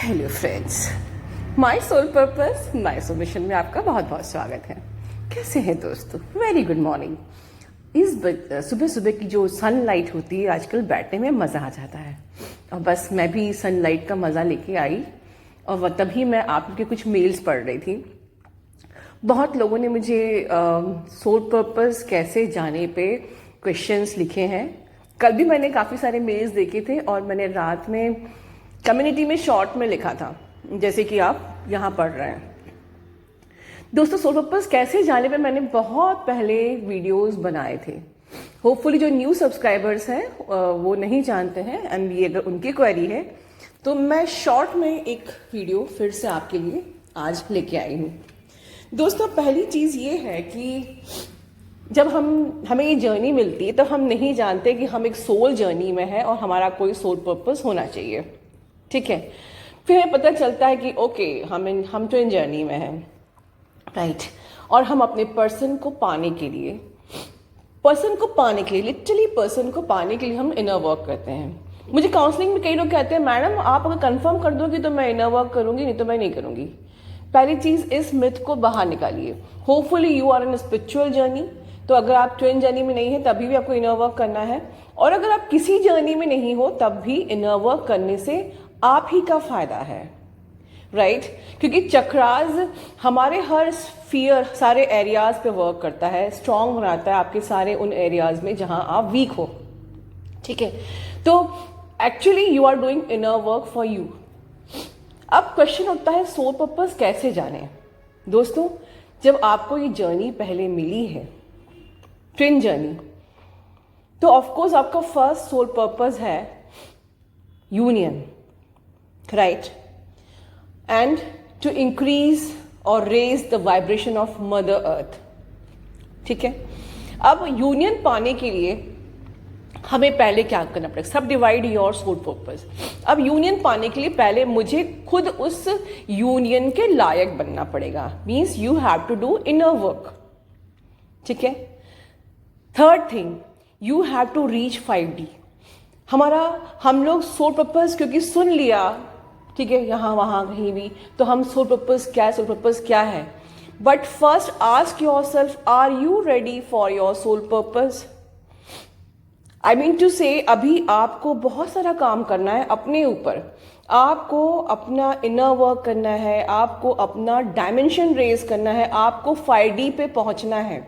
Hello friends, my soul purpose my soul mission में आपका बहुत बहुत स्वागत है। कैसे हैं दोस्तों? Very good morning. इस सुबह सुबह की जो सनलाइट होती है आजकल बैठने में मज़ा आ जाता है, और बस मैं भी सनलाइट का मज़ा लेके आई और तभी मैं आपके कुछ मेल्स पढ़ रही थी। बहुत लोगों ने मुझे सोल पर्पस कैसे जाने पे क्वेश्चंस लिखे हैं। कल भी मैंने काफ़ी सारे मेल्स देखे थे और मैंने रात में कम्युनिटी में शॉर्ट में लिखा था, जैसे कि आप यहाँ पढ़ रहे हैं। दोस्तों, सोल पर्पस कैसे जाने पे मैंने बहुत पहले वीडियोस बनाए थे। होपफुली जो न्यू सब्सक्राइबर्स हैं वो नहीं जानते हैं, एंड ये अगर उनकी क्वेरी है तो मैं शॉर्ट में एक वीडियो फिर से आपके लिए आज लेके आई हूँ। दोस्तों, पहली चीज़ ये है कि जब हमें ये जर्नी मिलती है तो हम नहीं जानते कि हम एक सोल जर्नी में है और हमारा कोई सोल पर्पस होना चाहिए। ठीक है, फिर हमें पता चलता है कि ओके, हम तो इन जर्नी में हैं, राइट। और हम अपने पर्सन को पाने के लिए लिटरली पर्सन को पाने के लिए हम इनर वर्क करते हैं। मुझे काउंसलिंग में कई लोग कहते हैं, मैडम आप अगर कंफर्म कर दोगे तो मैं इनर वर्क करूंगी, नहीं तो मैं नहीं करूंगी। पहली चीज, इस मिथ को बाहर निकालिए। Hopefully you are in spiritual journey, तो अगर आप ट्विन जर्नी में नहीं है तभी भी आपको इनर वर्क करना है, और अगर आप किसी जर्नी में नहीं हो तब भी इनर वर्क करने से आप ही का फायदा है, राइट। क्योंकि चक्रास हमारे हर स्फीयर, सारे एरियाज पे वर्क करता है, स्ट्रांग बनाता है आपके सारे उन एरियाज में जहां आप वीक हो। ठीक है, तो actually you are doing inner work for you. अब क्वेश्चन उठता है, सोल पर्पस कैसे जाने? दोस्तों, जब आपको ये जर्नी पहले मिली है, ट्विन जर्नी, तो ऑफकोर्स आपका फर्स्ट सोल पर्पस है union, right, and to increase और raise the vibration of mother earth. ठीक है, अब यूनियन पाने के लिए हमें पहले क्या करना पड़ेगा? सब डिवाइड योर सोल पर्पस। अब यूनियन पाने के लिए पहले मुझे खुद उस यूनियन के लायक बनना पड़ेगा, means you have to do inner work. ठीक है, third thing, you have to reach 5D। हम लोग सोल पर्पस क्योंकि सुन लिया, ठीक है, यहाँ वहाँ कहीं भी, तो हम सोल पर्पस क्या है। But first ask yourself, are you ready for your soul purpose? I mean to say, अभी आपको बहुत सारा काम करना है अपने ऊपर। आपको अपना इनर वर्क करना है, आपको अपना डायमेंशन रेज करना है, आपको 5D पे पहुंचना है।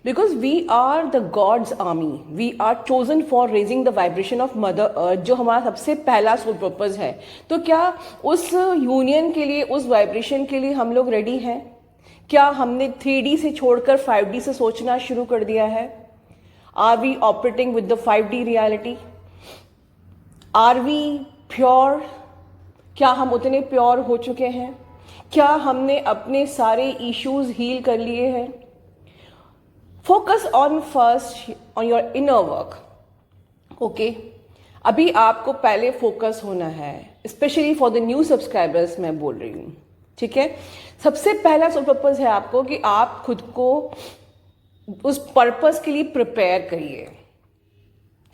Because we are the God's army, we are chosen for raising the vibration of Mother Earth, जो हमारा सबसे पहला सोल पर्पस है। तो क्या उस यूनियन के लिए, उस वाइब्रेशन के लिए हम लोग रेडी हैं? क्या हमने 3D से छोड़कर 5D से सोचना शुरू कर दिया है? Are we operating with the 5D reality? Are we pure? क्या हम उतने प्योर हो चुके हैं? क्या हमने अपने सारे इश्यूज हील कर लिए हैं? Focus on first on your inner work. Okay, अभी आपको पहले फोकस होना है, specially for the new subscribers मैं बोल रही हूँ। ठीक है, सबसे पहला सोल पर्पस है आपको कि आप खुद को उस पर्पस के लिए प्रिपेयर करिए,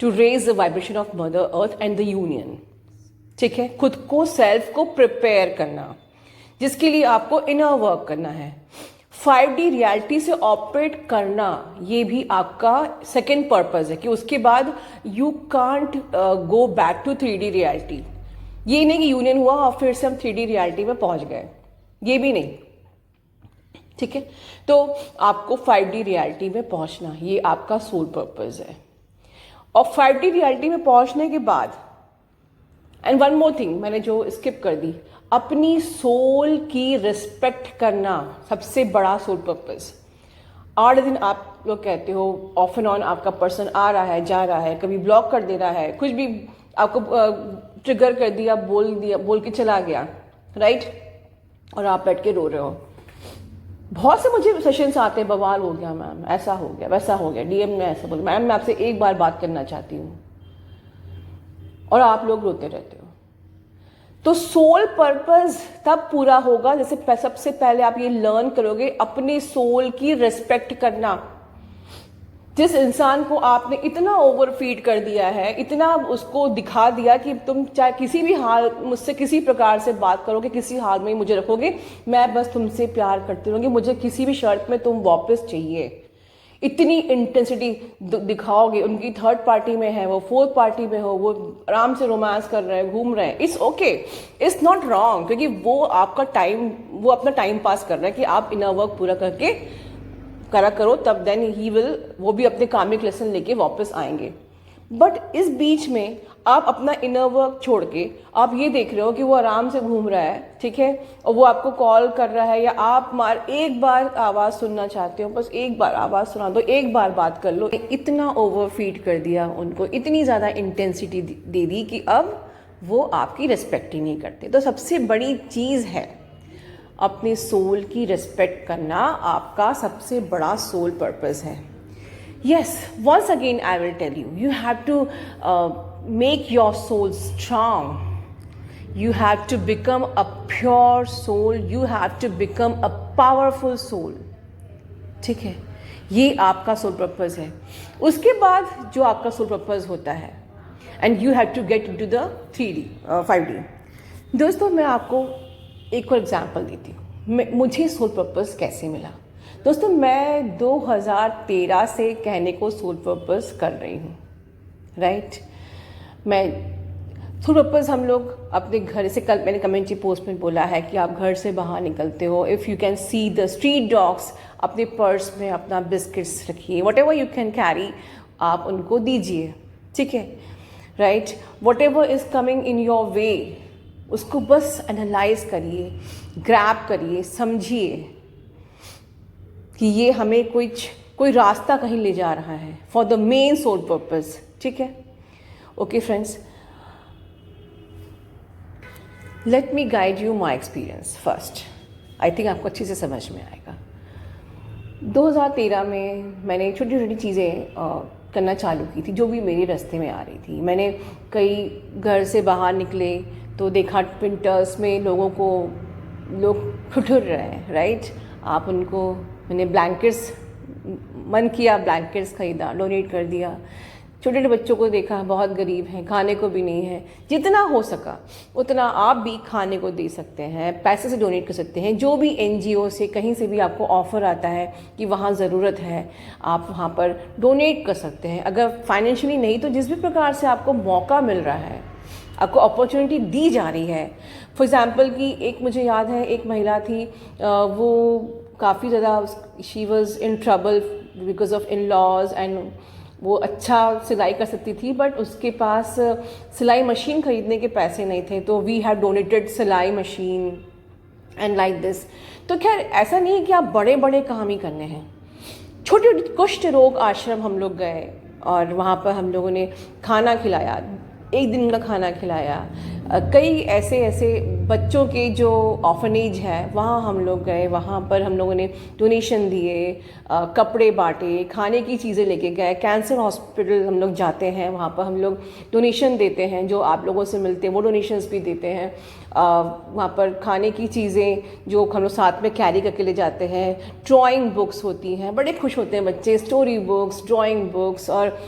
to raise the vibration of mother earth and the union. ठीक है, खुद को, सेल्फ को प्रिपेयर करना, जिसके लिए आपको इनर वर्क करना है। 5D रियलिटी से ऑपरेट करना, ये भी आपका सेकेंड पर्पस है, कि उसके बाद you can't go back to 3D reality. ये नहीं कि यूनियन हुआ और फिर से हम 3D रियलिटी में पहुंच गए, ये भी नहीं। ठीक है, तो आपको 5D रियलिटी में पहुंचना, ये आपका सोल पर्पस है। और 5D रियलिटी में पहुंचने के बाद, एंड वन मोर थिंग मैंने जो स्किप कर दी, अपनी सोल की रिस्पेक्ट करना सबसे बड़ा सोल पर्पस। 8 दिन आप लोग कहते हो ऑफ एंड ऑन आपका पर्सन आ रहा है, जा रहा है, कभी ब्लॉक कर दे रहा है, कुछ भी आपको ट्रिगर कर दिया, बोल के चला गया, राइट, और आप बैठ के रो रहे हो। बहुत से मुझे सेशंस आते हैं, बवाल हो गया मैम, ऐसा हो गया, वैसा हो गया, DM में ऐसा बोल, मैम मैं आपसे एक बार बात करना चाहती हूँ, और आप लोग रोते रहते हो। तो सोल पर्पस तब पूरा होगा जैसे सबसे पहले आप ये लर्न करोगे अपने सोल की रिस्पेक्ट करना। जिस इंसान को आपने इतना ओवर फीड कर दिया है, इतना उसको दिखा दिया कि तुम चाहे किसी भी हाल मुझसे किसी प्रकार से बात करोगे, किसी हाल में ही मुझे रखोगे, मैं बस तुमसे प्यार करती रहूँगी, मुझे किसी भी शर्त में तुम वापस चाहिए, इतनी इंटेंसिटी दिखाओगे। उनकी थर्ड पार्टी में है, वो फोर्थ पार्टी में हो, वो आराम से रोमांस कर रहे हैं, घूम रहे हैं, it's okay, it's not wrong, क्योंकि वो आपका टाइम, वो अपना टाइम पास कर रहा है कि आप इनर वर्क पूरा करके करो, तब देन ही विल, वो भी अपने कामिक लेसन लेके वापस आएंगे। बट इस बीच में आप अपना इनर वर्क छोड़ के आप ये देख रहे हो कि वो आराम से घूम रहा है, ठीक है, और वो आपको कॉल कर रहा है, या आप एक बार आवाज़ सुनना चाहते हो, बस एक बार आवाज़ सुना दो, एक बार बात कर लो। इतना ओवर फीड कर दिया उनको, इतनी ज़्यादा इंटेंसिटी दे दी कि अब वो आपकी रिस्पेक्ट ही नहीं करते। तो सबसे बड़ी चीज़ है अपने सोल की रिस्पेक्ट करना, आपका सबसे बड़ा सोल पर्पस है। Yes, once again I will tell you, you have to make your soul strong. You have to become a pure soul. You have to become a powerful soul. ठीक है, ये आपका soul purpose है। उसके बाद जो आपका सोल पर्पस होता है, and you have to get into the 3D, 5D। दोस्तों, मैं आपको एक और एग्जाम्पल देती हूँ, मुझे सोल पर्पस कैसे मिला। दोस्तों, मैं 2013 से कहने को सोल पर्पस कर रही हूँ, राइट। मैं सोल पर्पस, हम लोग अपने घर से, कल मैंने कम्युनिटी पोस्ट में बोला है कि आप घर से बाहर निकलते हो, if you can see the street dogs, अपने पर्स में अपना बिस्किट्स रखिए, what ever you can carry, आप उनको दीजिए, ठीक है, right. What ever is coming in your way, उसको बस एनालाइज करिए, ग्रैब करिए, समझिए कि ये हमें कोई रास्ता कहीं ले जा रहा है, for the main soul purpose, ठीक है। Okay friends, let me guide you my experience first, I think आपको अच्छे से समझ में आएगा। 2013 में मैंने छोटी छोटी चीज़ें करना चालू की थी, जो भी मेरे रास्ते में आ रही थी। मैंने कई घर से बाहर निकले तो देखा विंटर्स में लोग ठुठुर रहे हैं, राइट। आप उनको, मैंने ब्लैंकेट्स, मन किया ब्लैंकेट्स ख़रीदा, डोनेट कर दिया। छोटे छोटे बच्चों को देखा, बहुत गरीब हैं, खाने को भी नहीं है। जितना हो सका उतना आप भी खाने को दे सकते हैं, पैसे से डोनेट कर सकते हैं। जो भी NGO से, कहीं से भी आपको ऑफ़र आता है कि वहाँ ज़रूरत है, आप वहाँ पर डोनेट कर सकते हैं। अगर फाइनेंशियली नहीं तो जिस भी प्रकार से आपको मौका मिल रहा है, आपको अपॉर्चुनिटी दी जा रही है। फॉर एग्ज़ाम्पल कि एक मुझे याद है, एक महिला थी, वो काफ़ी ज़्यादा, she was in trouble because of in laws, and वो अच्छा सिलाई कर सकती थी, बट उसके पास सिलाई मशीन ख़रीदने के पैसे नहीं थे, तो वी हैव डोनेटेड सिलाई मशीन एंड लाइक दिस। तो खैर, ऐसा नहीं है कि आप बड़े बड़े काम ही करने हैं। छोटे कुष्ठ रोग आश्रम हम लोग गए, और वहाँ पर हम लोगों ने खाना खिलाया, एक दिन का खाना खिलाया। कई ऐसे बच्चों के जो ऑर्फनेज है, वहाँ हम लोग गए, वहाँ पर हम लोगों ने डोनेशन दिए, कपड़े बांटे, खाने की चीज़ें लेके गए। कैंसर हॉस्पिटल हम लोग जाते हैं, वहाँ पर हम लोग डोनेशन देते हैं, जो आप लोगों से मिलते हैं वो डोनेशंस भी देते हैं। वहाँ पर खाने की चीज़ें जो हम लोग साथ में कैरी करके ले जाते हैं। ड्राइंग बुक्स होती हैं, बड़े खुश होते हैं बच्चे, स्टोरी बुक्स, ड्राइंग बुक्स, और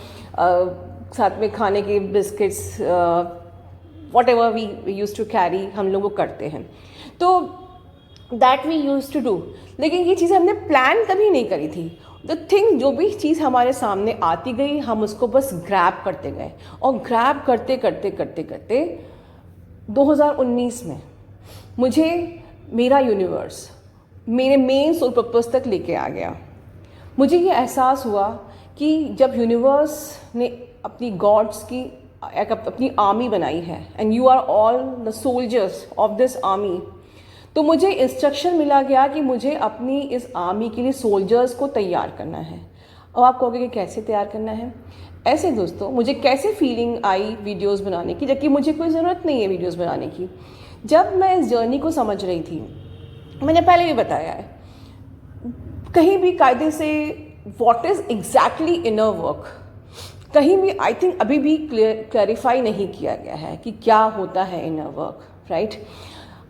साथ में खाने के biscuits, whatever we use to carry, हम लोग वो करते हैं। तो that we use to do. लेकिन ये चीज़ें हमने प्लान कभी नहीं करी थी। द थिंग, जो भी चीज़ हमारे सामने आती गई, हम उसको बस ग्रैब करते गए, और ग्रैब करते करते करते करते 2019 में मुझे मेरा यूनिवर्स मेरे मेन सोल पर्पस तक लेके आ गया। मुझे ये एहसास हुआ कि जब यूनिवर्स ने अपनी गॉड्स की अपनी आर्मी बनाई है, and you are all the soldiers of this army, तो मुझे इंस्ट्रक्शन मिला गया कि मुझे अपनी इस आर्मी के लिए सोल्जर्स को तैयार करना है। अब आप कहोगे कि कैसे तैयार करना है? ऐसे दोस्तों, मुझे कैसे फीलिंग आई वीडियोस बनाने की, जबकि मुझे कोई ज़रूरत नहीं है वीडियोस बनाने की। जब मैं इस जर्नी को समझ रही थी, मैंने पहले भी बताया है, कहीं भी कायदे से what is exactly inner work, कहीं भी आई थिंक अभी भी क्लैरिफाई नहीं किया गया है कि क्या होता है इनर वर्क, राइट।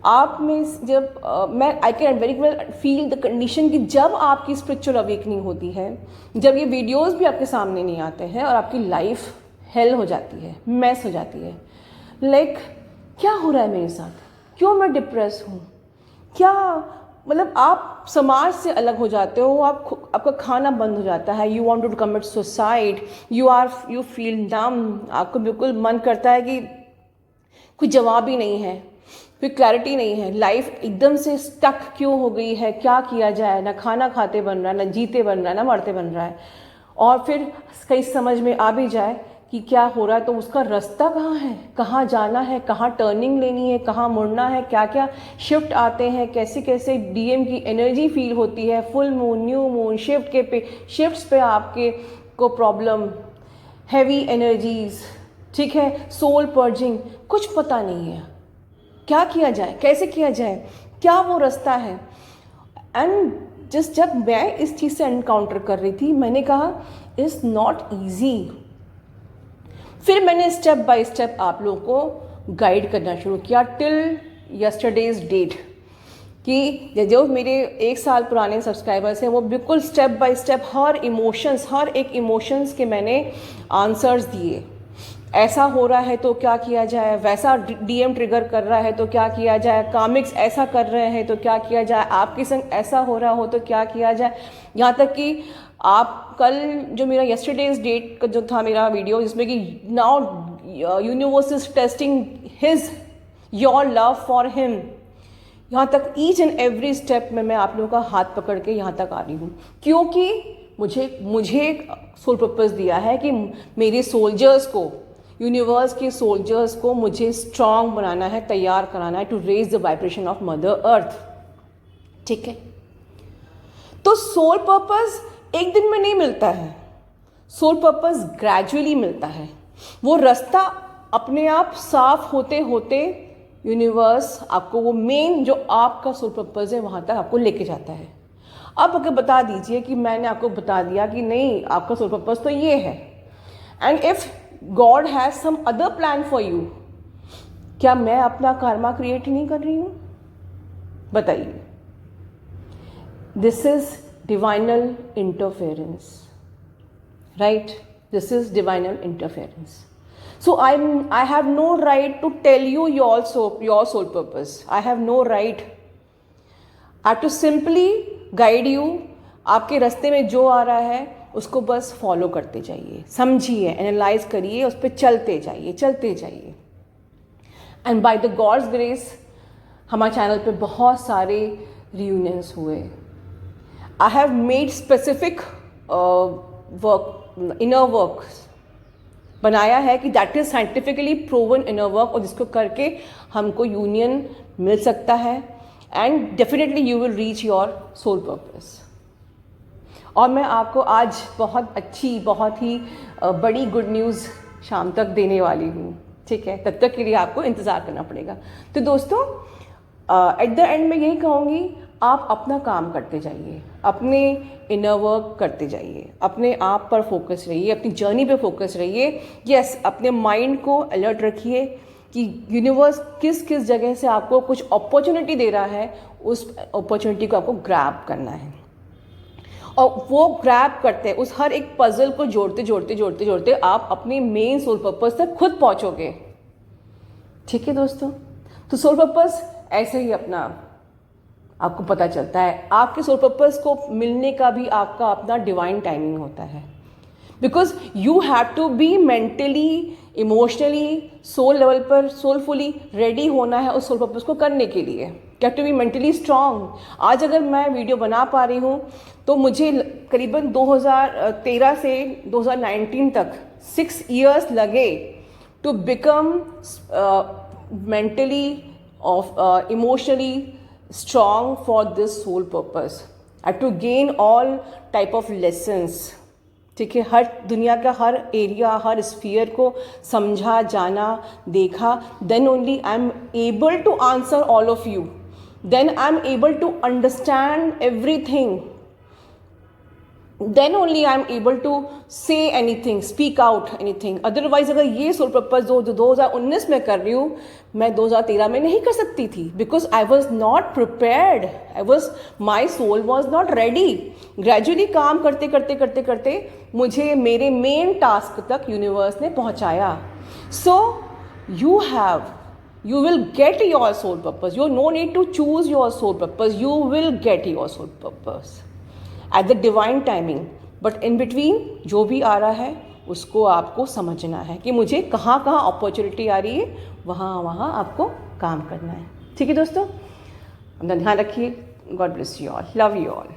आप में जब मैं I can very well feel the condition कि जब आपकी स्पिरिचुअल अवेकनिंग होती है, जब ये वीडियोस भी आपके सामने नहीं आते हैं और आपकी लाइफ हेल हो जाती है, मैस हो जाती है, लाइक क्या हो रहा है मेरे साथ, क्यों मैं डिप्रेस हूँ, क्या मतलब आप समाज से अलग हो जाते हो, आपका खाना बंद हो जाता है, you want to commit suicide, you feel numb, आपको बिल्कुल मन करता है कि कोई जवाब ही नहीं है, कोई क्लैरिटी नहीं है, लाइफ एकदम से स्टक क्यों हो गई है, क्या किया जाए, ना खाना खाते बन रहा है, ना जीते बन रहा है, ना मरते बन रहा है। और फिर कहीं समझ में आ भी जाए कि क्या हो रहा है, तो उसका रास्ता कहाँ है, कहाँ जाना है, कहाँ टर्निंग लेनी है, कहाँ मुड़ना है, क्या क्या शिफ्ट आते हैं, कैसे कैसे डीएम की एनर्जी फील होती है, full moon, new moon, shifts पे आपके को प्रॉब्लम, हैवी एनर्जीज, ठीक है, सोल पर्जिंग, कुछ पता नहीं है क्या किया जाए, कैसे किया जाए, क्या वो रास्ता है। एंड जब मैं इस चीज़ से एनकाउंटर कर रही थी, मैंने कहा इट्स नॉट ईजी। फिर मैंने स्टेप बाय स्टेप आप लोगों को गाइड करना शुरू किया टिल यस्टरडेज डेट, कि जो मेरे 1 साल पुराने सब्सक्राइबर्स हैं वो बिल्कुल स्टेप बाय स्टेप हर एक इमोशंस के मैंने आंसर्स दिए। ऐसा हो रहा है तो क्या किया जाए, वैसा डीएम ट्रिगर कर रहा है तो क्या किया जाए, कामिक्स ऐसा कर रहे हैं तो क्या किया जाए, आपके संग ऐसा हो रहा हो तो क्या किया जाए। यहाँ तक कि आप कल जो मेरा यस्टरडेज डेट का जो था मेरा वीडियो, जिसमें कि now universe is testing your love for him, यहाँ तक ईच एंड एवरी स्टेप में मैं आप लोगों का हाथ पकड़ के यहाँ तक आ रही हूँ, क्योंकि मुझे एक सोल पर्पस दिया है कि मेरे सोल्जर्स को, यूनिवर्स के सोल्जर्स को मुझे स्ट्रांग बनाना है, तैयार कराना है to raise the vibration of mother earth. ठीक है, तो सोल पर्पस एक दिन में नहीं मिलता है, सोल पर्पस ग्रेजुअली मिलता है। वो रास्ता अपने आप साफ होते होते यूनिवर्स आपको वो मेन जो आपका सोल पर्पस है वहाँ तक आपको लेके जाता है। अब अगर बता दीजिए कि मैंने आपको बता दिया कि नहीं आपका सोल पर्पस तो ये है, and if God has some other plan for you, क्या मैं अपना कर्मा क्रिएट नहीं कर रही हूँ? बताइए। This is divinal interference, right? This is divinal interference. So I have no right to tell you your soul purpose. I have no right. I have to simply guide you. आपके रास्ते में जो आ रहा है उसको बस फॉलो करते जाइए, समझिए, एनालाइज करिए, उस पर चलते जाइए. And by the God's grace हमारे चैनल पे बहुत सारे रियूनियंस हुए. I have made specific work, inner work बनाया है कि that is scientifically proven inner work, और जिसको करके हमको यूनियन मिल सकता है and definitely you will reach your soul purpose. और मैं आपको आज बहुत अच्छी, बहुत ही बड़ी गुड न्यूज़ शाम तक देने वाली हूँ. ठीक है, तब तक के लिए आपको इंतज़ार करना पड़ेगा. तो दोस्तों एट द एंड मैं यही कहूँगी, आप अपना काम करते जाइए, अपने इनर वर्क करते जाइए, अपने आप पर फोकस रहिए, अपनी जर्नी पे फोकस रहिए. यस, अपने माइंड को अलर्ट रखिए कि यूनिवर्स किस किस जगह से आपको कुछ अपॉर्चुनिटी दे रहा है, उस अपॉर्चुनिटी को आपको ग्रैब करना है. और वो ग्रैब करते हैं, उस हर एक पजल को जोड़ते आप अपने मेन सोल पर्पस तक खुद पहुँचोगे. ठीक है दोस्तों, तो सोल पर्पस ऐसे ही अपना आपको पता चलता है. आपके सोल पर्पस को मिलने का भी आपका अपना डिवाइन टाइमिंग होता है, because you have to be mentally, emotionally, soul level पर सोलफुली रेडी होना है उस सोल पर्पस को करने के लिए. You have to be mentally strong. आज अगर मैं वीडियो बना पा रही हूँ तो मुझे करीबन 2013 से 2019 तक 6 years लगे to become mentally, emotionally strong for this soul purpose. I have to gain all type of lessons. ठीक है, हर दुनिया का हर एरिया, हर स्फीयर को समझा, जाना, देखा. Then only I am able to answer all of you. Then I am able to understand everything. Then only I am able to say anything, speak out anything. Otherwise अगर ये soul purpose जो 2019 में कर रही हूँ, मैं 2013 में नहीं कर सकती थी, because I was not prepared, my soul was not ready. Gradually काम करते करते करते करते मुझे मेरे मेन टास्क तक यूनिवर्स ने पहुँचाया। सो you will get your soul purpose. You no need to choose your soul purpose. You will get your soul purpose at the divine timing. But in between जो भी आ रहा है उसको आपको समझना है कि मुझे कहाँ कहाँ अपॉर्चुनिटी आ रही है, वहाँ वहाँ आपको काम करना है। ठीक है दोस्तों, अपना ध्यान रखिए। God bless you all, love you all.